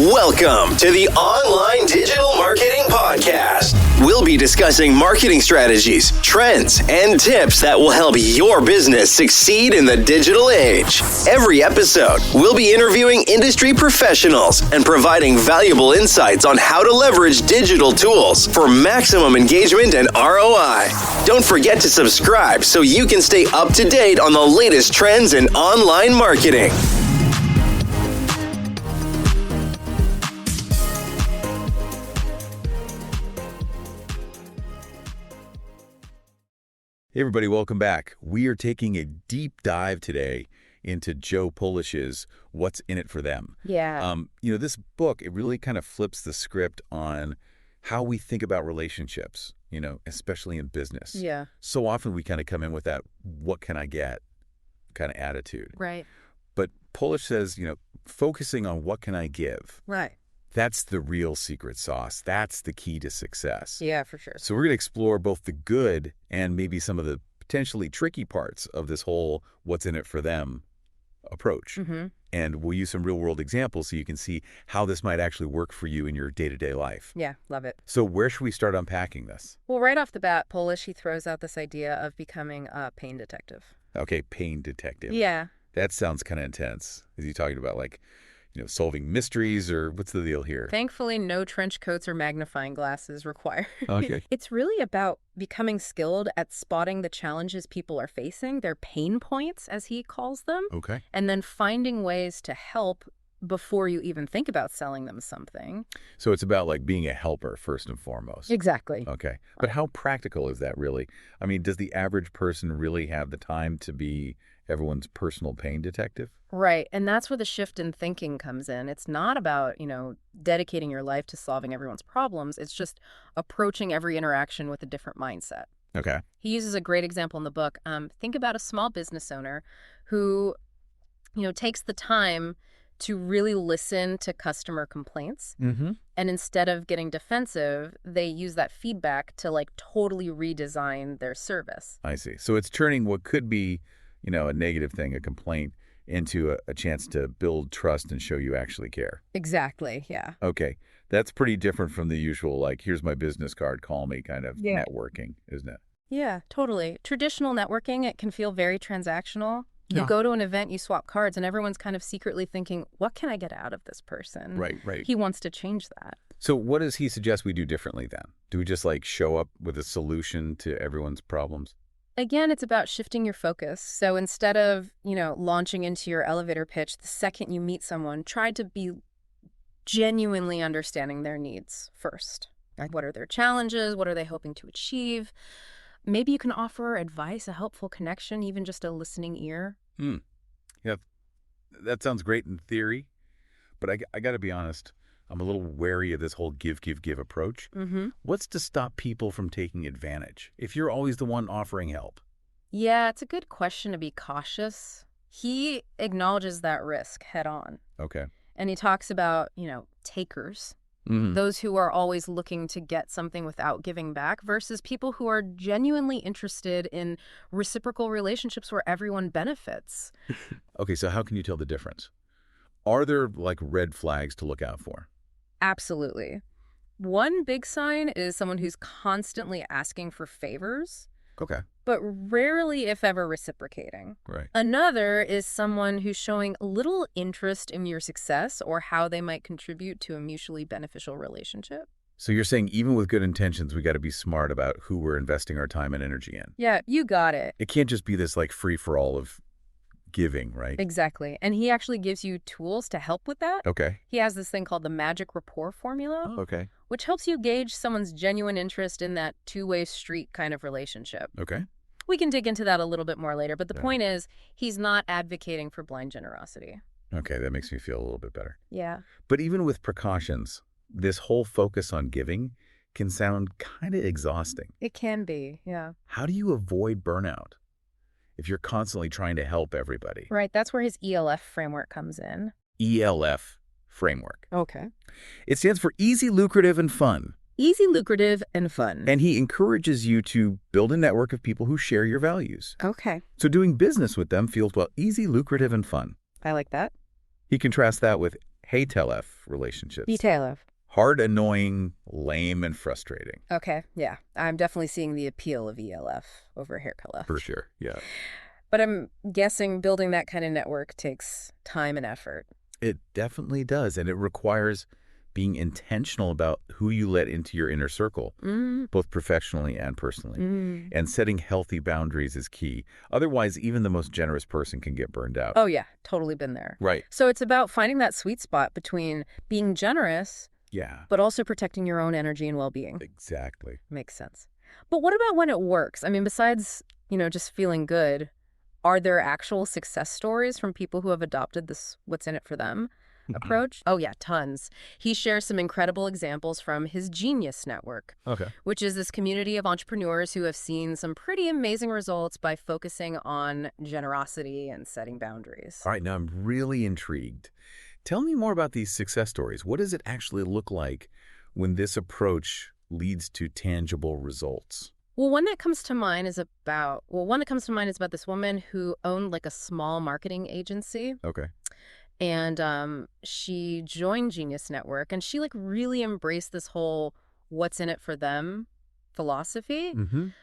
Welcome to the Online Digital Marketing Podcast. We'll be discussing marketing strategies, trends, and tips that will help your business succeed in the digital age. Every episode, we'll be interviewing industry professionals and providing valuable insights on how to leverage digital tools for maximum engagement and ROI. Don't forget to subscribe so you can stay up to date on the latest trends in online marketing. Hey everybody, welcome back. We are taking a deep dive today into Joe Polish's What's in It for Them. Yeah. This book, it really kind of flips the script on how we think about relationships, especially in business. Yeah. So often we kind of come in with that, what can I get kind of attitude. Right. But Polish says, focusing on what can I give. Right. That's the real secret sauce. That's the key to success. Yeah, for sure. So we're going to explore both the good and maybe some of the potentially tricky parts of this whole what's in it for them approach. Mm-hmm. And we'll use some real world examples so you can see how this might actually work for you in your day-to-day life. Yeah, love it. So where should we start unpacking this? Well, right off the bat, Polish, he throws out this idea of becoming a pain detective. Okay, pain detective. Yeah. That sounds kind of intense. Is he talking about solving mysteries, or what's the deal here? Thankfully, no trench coats or magnifying glasses required. Okay. It's really about becoming skilled at spotting the challenges people are facing, their pain points, as he calls them, Okay. and then finding ways to help before you even think about selling them something. So it's about being a helper first and foremost. Exactly. Okay. But how practical is that really? I mean, does the average person really have the time to be everyone's personal pain detective? Right. And that's where the shift in thinking comes in. It's not about, dedicating your life to solving everyone's problems. It's just approaching every interaction with a different mindset. Okay. He uses a great example in the book. Think about a small business owner who, takes the time to really listen to customer complaints. Mm-hmm. And instead of getting defensive, they use that feedback to totally redesign their service. I see. So it's turning what could be, a negative thing, a complaint, into a chance to build trust and show you actually care. Exactly. Yeah. Okay. That's pretty different from the usual, here's my business card, call me kind of Yeah. networking, isn't it? Yeah, totally. Traditional networking, it can feel very transactional. You Yeah. go to an event, you swap cards, and everyone's kind of secretly thinking, what can I get out of this person? Right, right. He wants to change that. So what does he suggest we do differently then? Do we just show up with a solution to everyone's problems? Again, it's about shifting your focus. So instead of, launching into your elevator pitch the second you meet someone, try to be genuinely understanding their needs first. What are their challenges? What are they hoping to achieve? Maybe you can offer advice, a helpful connection, even just a listening ear. Yeah, that sounds great in theory, but I got to be honest, I'm a little wary of this whole give approach. Mm-hmm. What's to stop people from taking advantage if you're always the one offering help? Yeah, it's a good question to be cautious. He acknowledges that risk head on. Okay. And he talks about, takers, Mm-hmm. those who are always looking to get something without giving back versus people who are genuinely interested in reciprocal relationships where everyone benefits. Okay, so how can you tell the difference? Are there red flags to look out for? Absolutely. One big sign is someone who's constantly asking for favors, Okay. but rarely, if ever, reciprocating. Right. Another is someone who's showing little interest in your success or how they might contribute to a mutually beneficial relationship. So you're saying even with good intentions, we got to be smart about who we're investing our time and energy in. Yeah, you got it. It can't just be this free-for-all of giving, right? Exactly. And he actually gives you tools to help with that. Okay. He has this thing called the magic rapport formula, Okay. which helps you gauge someone's genuine interest in that two-way street kind of relationship. Okay. We can dig into that a little bit more later, but the Yeah. point is he's not advocating for blind generosity. Okay, that makes me feel a little bit better. Yeah. But even with precautions, this whole focus on giving can sound kind of exhausting. It can be, yeah. How do you avoid burnout if you're constantly trying to help everybody? Right, that's where his ELF framework comes in. ELF framework. Okay. It stands for easy, lucrative, and fun. Easy, lucrative, and fun. And he encourages you to build a network of people who share your values. Okay. So doing business with them feels, easy, lucrative, and fun. I like that. He contrasts that with Hey-tell-F relationships. BTLF. Hard, annoying, lame, and frustrating. Okay, yeah. I'm definitely seeing the appeal of ELF over haircut. For sure, yeah. But I'm guessing building that kind of network takes time and effort. It definitely does, and it requires being intentional about who you let into your inner circle, both professionally and personally. And setting healthy boundaries is key. Otherwise, even the most generous person can get burned out. Oh, yeah. Totally been there. Right. So it's about finding that sweet spot between being generous, Yeah. but also protecting your own energy and well-being. Exactly. Makes sense. But what about when it works? I mean, besides, just feeling good, are there actual success stories from people who have adopted this what's in it for them approach? Oh, yeah, tons. He shares some incredible examples from his Genius Network, Okay. which is this community of entrepreneurs who have seen some pretty amazing results by focusing on generosity and setting boundaries. All right, now I'm really intrigued. Tell me more about these success stories. What does it actually look like when this approach leads to tangible results? Well, one that comes to mind is about this woman who owned like a small marketing agency. Okay. And she joined Genius Network, and she like really embraced this whole what's in it for them philosophy.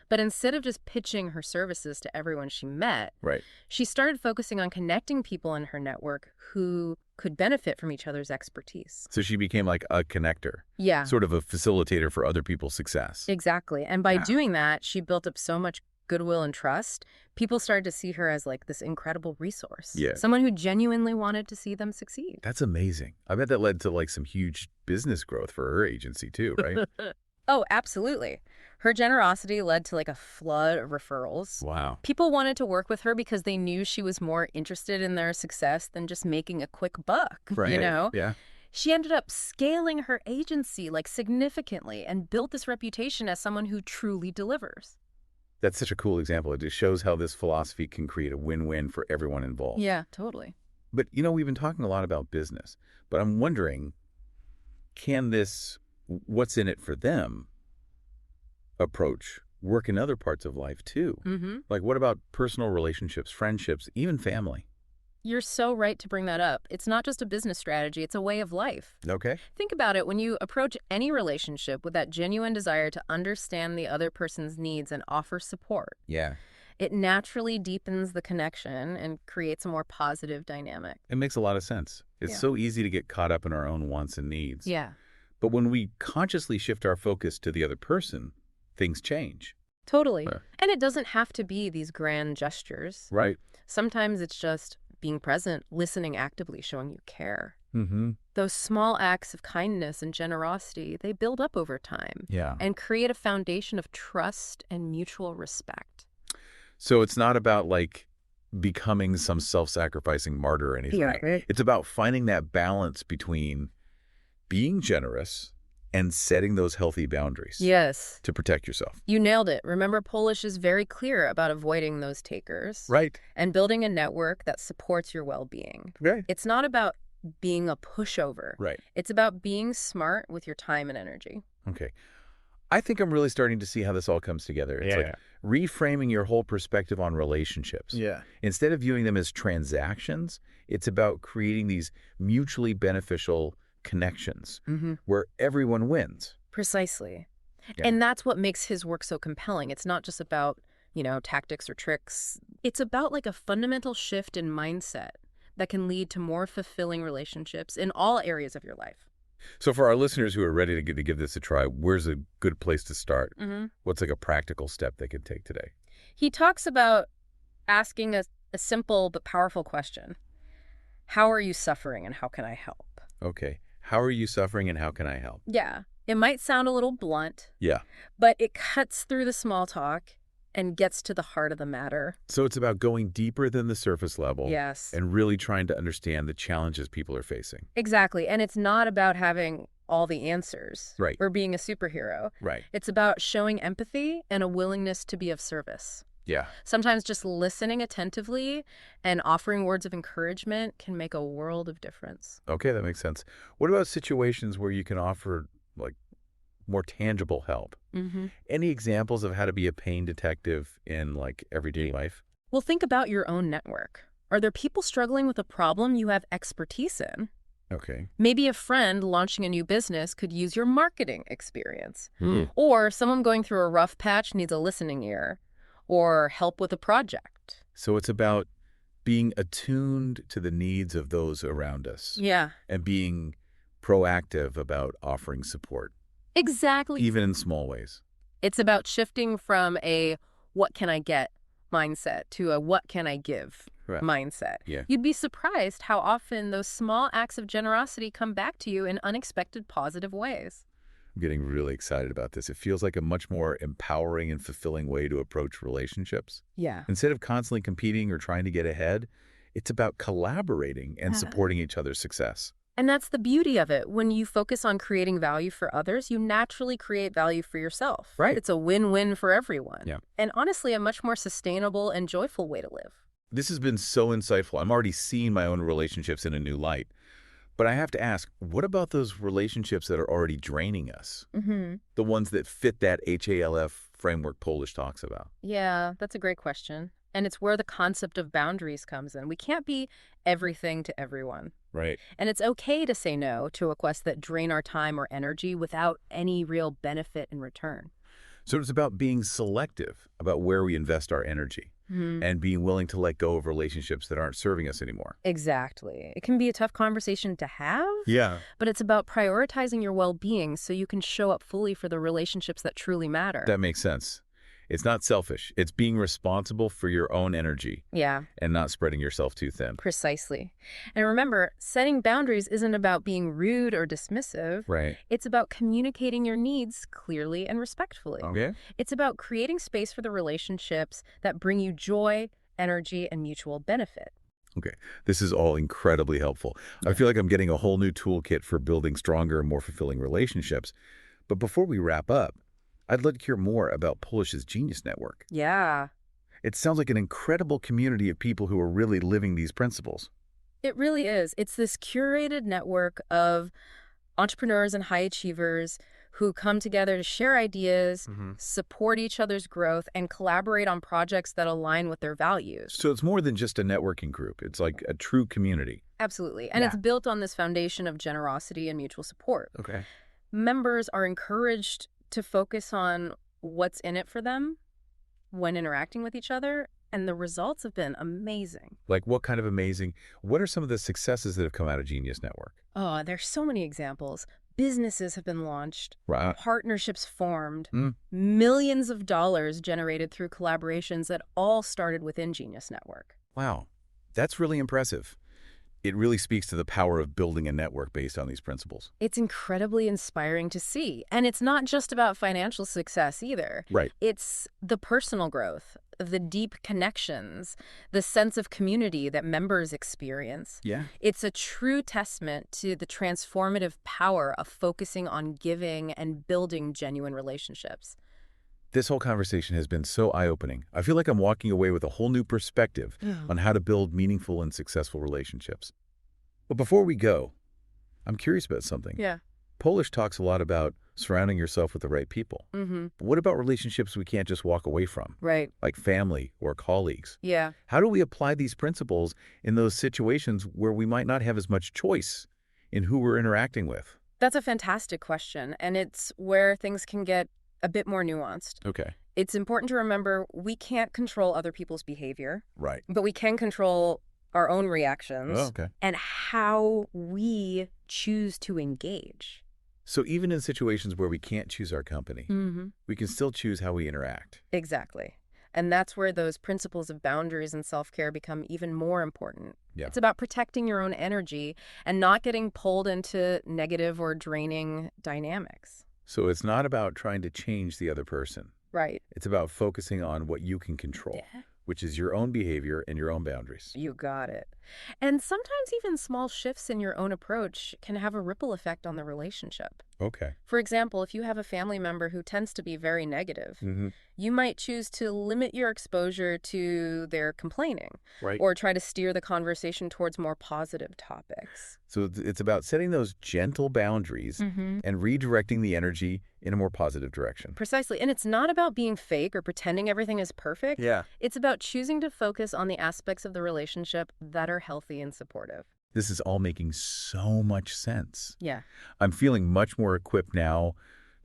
But instead of just pitching her services to everyone she met, Right. she started focusing on connecting people in her network who could benefit from each other's expertise. So she became like a connector, Yeah, sort of a facilitator for other people's success. exactly. And by Yeah. doing that, she built up so much goodwill and trust. People started to see her as like this incredible resource. Yeah. Someone who genuinely wanted to see them succeed. That's amazing. I bet that led to like some huge business growth for her agency too, right? Oh, absolutely. Her generosity led to like a flood of referrals. Wow. People wanted to work with her because they knew she was more interested in their success than just making a quick buck, Right. you know? Yeah. She ended up scaling her agency like significantly and built this reputation as someone who truly delivers. That's such a cool example. It just shows how this philosophy can create a win-win for everyone involved. Yeah, totally. But, we've been talking a lot about business, but I'm wondering, can this what's in it for them approach work in other parts of life too? Like, what about personal relationships, friendships, even family? You're so right to bring that up. It's not just a business strategy, it's a way of life. Okay. Think about it. When you approach any relationship with that genuine desire to understand the other person's needs and offer support, Yeah. it naturally deepens the connection and creates a more positive dynamic. It makes a lot of sense. It's Yeah. so easy to get caught up in our own wants and needs. Yeah, But when we consciously shift our focus to the other person, things change. totally. Yeah. And it doesn't have to be these grand gestures. Right. Sometimes it's just being present, listening actively, showing you care. Mm-hmm. Those small acts of kindness and generosity, they build up over time Yeah. and create a foundation of trust and mutual respect. So it's not about like becoming some self-sacrificing martyr or anything. Yeah, right. It's about finding that balance between being generous and setting those healthy boundaries Yes. to protect yourself. You nailed it. Remember, Polish is very clear about avoiding those takers. Right. And building a network that supports your well-being. Right. It's not about being a pushover. Right. It's about being smart with your time and energy. Okay. I think I'm really starting to see how this all comes together. It's like reframing your whole perspective on relationships. Yeah. Instead of viewing them as transactions, it's about creating these mutually beneficial connections where everyone wins. Precisely. Yeah. And that's what makes his work so compelling. It's not just about, tactics or tricks. It's about like a fundamental shift in mindset that can lead to more fulfilling relationships in all areas of your life. So for our listeners who are ready to give this a try, where's a good place to start? Mm-hmm. What's like a practical step they can take today? He talks about asking a simple but powerful question. How are you suffering and how can I help? Okay. How are you suffering and how can I help? Yeah, it might sound a little blunt, Yeah. but it cuts through the small talk and gets to the heart of the matter. So it's about going deeper than the surface level. Yes. And really trying to understand the challenges people are facing. Exactly. And it's not about having all the answers. Right. Or being a superhero. Right. It's about showing empathy and a willingness to be of service. Yeah. Sometimes just listening attentively and offering words of encouragement can make a world of difference. Okay, that makes sense. What about situations where you can offer like more tangible help? Mm-hmm. Any examples of how to be a pain detective in like everyday life? Well, think about your own network. Are there people struggling with a problem you have expertise in? Okay. Maybe a friend launching a new business could use your marketing experience. Hmm. Or someone going through a rough patch needs a listening ear or help with a project. So it's about being attuned to the needs of those around us Yeah, and being proactive about offering support, exactly. even in small ways. It's about shifting from a what can I get mindset to a what can I give Right. mindset. Yeah. You'd be surprised how often those small acts of generosity come back to you in unexpected positive ways. I'm getting really excited about this. It feels like a much more empowering and fulfilling way to approach relationships. Yeah. Instead of constantly competing or trying to get ahead, it's about collaborating and supporting each other's success. And that's the beauty of it. When you focus on creating value for others, you naturally create value for yourself. Right. It's a win-win for everyone. Yeah. And honestly, a much more sustainable and joyful way to live. This has been so insightful. I'm already seeing my own relationships in a new light. But I have to ask, what about those relationships that are already draining us? Mm-hmm. The ones that fit that HALF framework Polish talks about? Yeah, that's a great question. And it's where the concept of boundaries comes in. We can't be everything to everyone. Right. And it's okay to say no to requests that drain our time or energy without any real benefit in return. So it's about being selective about where we invest our energy and being willing to let go of relationships that aren't serving us anymore. Exactly. It can be a tough conversation to have, Yeah. but it's about prioritizing your well-being so you can show up fully for the relationships that truly matter. That makes sense. It's not selfish. It's being responsible for your own energy Yeah, and not spreading yourself too thin. precisely. And remember, setting boundaries isn't about being rude or dismissive. Right. It's about communicating your needs clearly and respectfully. Okay. It's about creating space for the relationships that bring you joy, energy, and mutual benefit. Okay. This is all incredibly helpful. I feel like I'm getting a whole new toolkit for building stronger and more fulfilling relationships. But before we wrap up, I'd like to hear more about Polish's Genius Network. Yeah, It sounds like an incredible community of people who are really living these principles. it really is. It's this curated network of entrepreneurs and high achievers who come together to share ideas, support each other's growth, and collaborate on projects that align with their values. So it's more than just a networking group. It's like a true community. Absolutely. And Yeah. it's built on this foundation of generosity and mutual support. Okay. Members are encouraged to focus on what's in it for them when interacting with each other, and the results have been amazing. Like what kind of amazing, what are some of the successes that have come out of Genius Network? Oh, there's so many examples. Businesses have been launched, Right. partnerships formed, Mm. millions of dollars generated through collaborations that all started within Genius Network. Wow. That's really impressive. It really speaks to the power of building a network based on these principles. It's incredibly inspiring to see. And it's not just about financial success either. Right. It's the personal growth, the deep connections, the sense of community that members experience. Yeah. It's a true testament to the transformative power of focusing on giving and building genuine relationships. This whole conversation has been so eye-opening. I feel like I'm walking away with a whole new perspective on how to build meaningful and successful relationships. But before we go, I'm curious about something. Yeah. Polish talks a lot about surrounding yourself with the right people. Mm-hmm. But what about relationships we can't just walk away from, Right. like family or colleagues? Yeah. How do we apply these principles in those situations where we might not have as much choice in who we're interacting with? That's a fantastic question. And it's where things can get a bit more nuanced. Okay. It's important to remember we can't control other people's behavior, Right. but we can control our own reactions Oh, okay. and how we choose to engage. So even in situations where we can't choose our company, Mm-hmm. we can still choose how we interact. Exactly. And that's where those principles of boundaries and self-care become even more important. Yeah. It's about protecting your own energy and not getting pulled into negative or draining dynamics. So it's not about trying to change the other person. Right. It's about focusing on what you can control, which is your own behavior and your own boundaries. You got it. And sometimes even small shifts in your own approach can have a ripple effect on the relationship. Okay. For example, if you have a family member who tends to be very negative, Mm-hmm. you might choose to limit your exposure to their complaining Right. or try to steer the conversation towards more positive topics. So it's about setting those gentle boundaries and redirecting the energy in a more positive direction. Precisely. And it's not about being fake or pretending everything is perfect. Yeah. It's about choosing to focus on the aspects of the relationship that are healthy and supportive. This is all making so much sense. Yeah. I'm feeling much more equipped now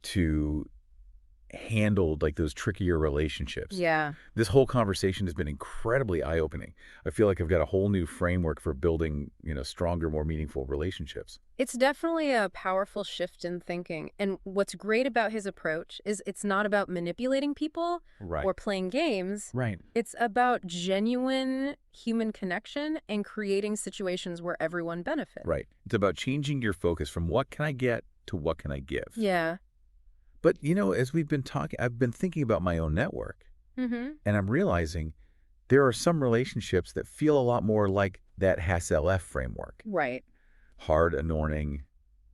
to handle like those trickier relationships. Yeah. This whole conversation has been incredibly eye-opening. I feel like I've got a whole new framework for building, stronger, more meaningful relationships. It's definitely a powerful shift in thinking. And what's great about his approach is it's not about manipulating people Right. or playing games. Right. It's about genuine human connection and creating situations where everyone benefits. Right. It's about changing your focus from what can I get to what can I give. Yeah. But, as we've been talking, I've been thinking about my own network, Mm-hmm. and I'm realizing there are some relationships that feel a lot more like that HASLF framework. Right. Hard, annoying,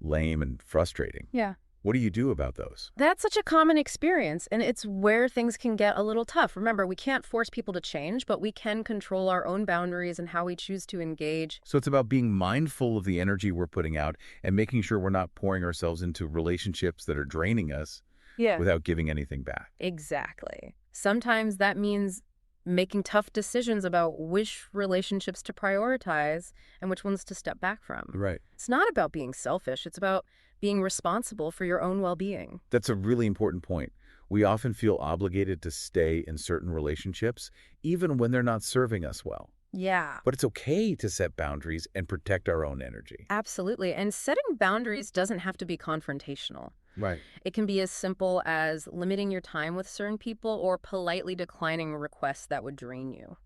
lame, and frustrating. Yeah. What do you do about those? That's such a common experience, and it's where things can get a little tough. Remember, we can't force people to change, but we can control our own boundaries and how we choose to engage. So it's about being mindful of the energy we're putting out and making sure we're not pouring ourselves into relationships that are draining us Yeah. without giving anything back. Exactly. Sometimes that means making tough decisions about which relationships to prioritize and which ones to step back from. Right. It's not about being selfish. It's about being responsible for your own well-being. That's a really important point. We often feel obligated to stay in certain relationships, even when they're not serving us well. Yeah. But it's okay to set boundaries and protect our own energy. Absolutely. And setting boundaries doesn't have to be confrontational. Right. It can be as simple as limiting your time with certain people or politely declining requests that would drain you.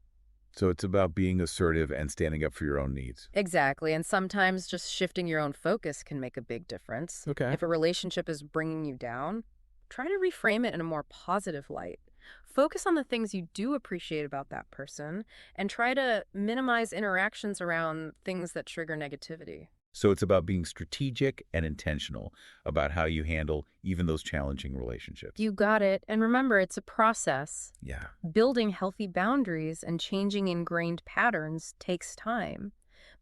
So it's about being assertive and standing up for your own needs. Exactly. And sometimes just shifting your own focus can make a big difference. Okay. If a relationship is bringing you down, try to reframe it in a more positive light. Focus on the things you do appreciate about that person and try to minimize interactions around things that trigger negativity. So it's about being strategic and intentional about how you handle even those challenging relationships. You got it. And remember, it's a process. Yeah. Building healthy boundaries and changing ingrained patterns takes time.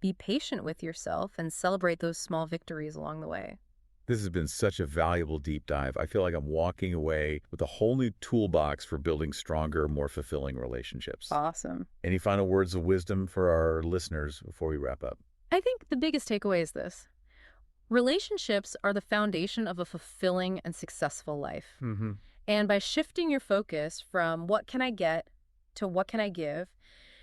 Be patient with yourself and celebrate those small victories along the way. This has been such a valuable deep dive. I feel like I'm walking away with a whole new toolbox for building stronger, more fulfilling relationships. Awesome. Any final words of wisdom for our listeners before we wrap up? I think the biggest takeaway is this. Relationships are the foundation of a fulfilling and successful life. Mm-hmm. And by shifting your focus from what can I get to what can I give,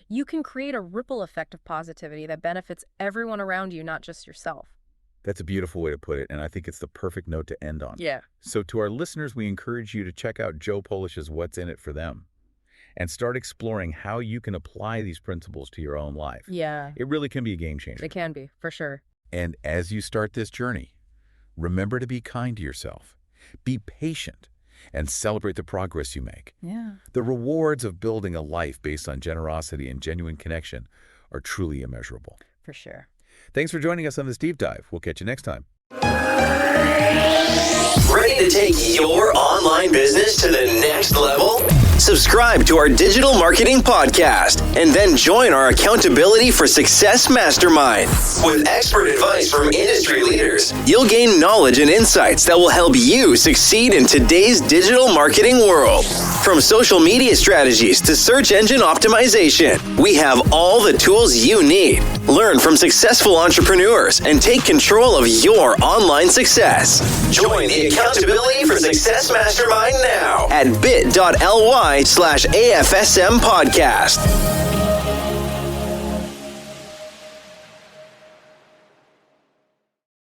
you can create a ripple effect of positivity that benefits everyone around you, not just yourself. That's a beautiful way to put it, and I think it's the perfect note to end on. Yeah. So to our listeners, we encourage you to check out Joe Polish's What's in It for Them and start exploring how you can apply these principles to your own life. Yeah. It really can be a game changer. It can be, for sure. And as you start this journey, remember to be kind to yourself, be patient, and celebrate the progress you make. Yeah. The rewards of building a life based on generosity and genuine connection are truly immeasurable. For sure. Thanks for joining us on this deep dive. We'll catch you next time. Ready to take your online business to the next level? Subscribe to our digital marketing podcast and then join our Accountability for Success Mastermind. With expert advice from industry leaders, you'll gain knowledge and insights that will help you succeed in today's digital marketing world. From social media strategies to search engine optimization, we have all the tools you need. Learn from successful entrepreneurs and take control of your online success. Join the Accountability for Success Mastermind now at bit.ly/AFSM podcast.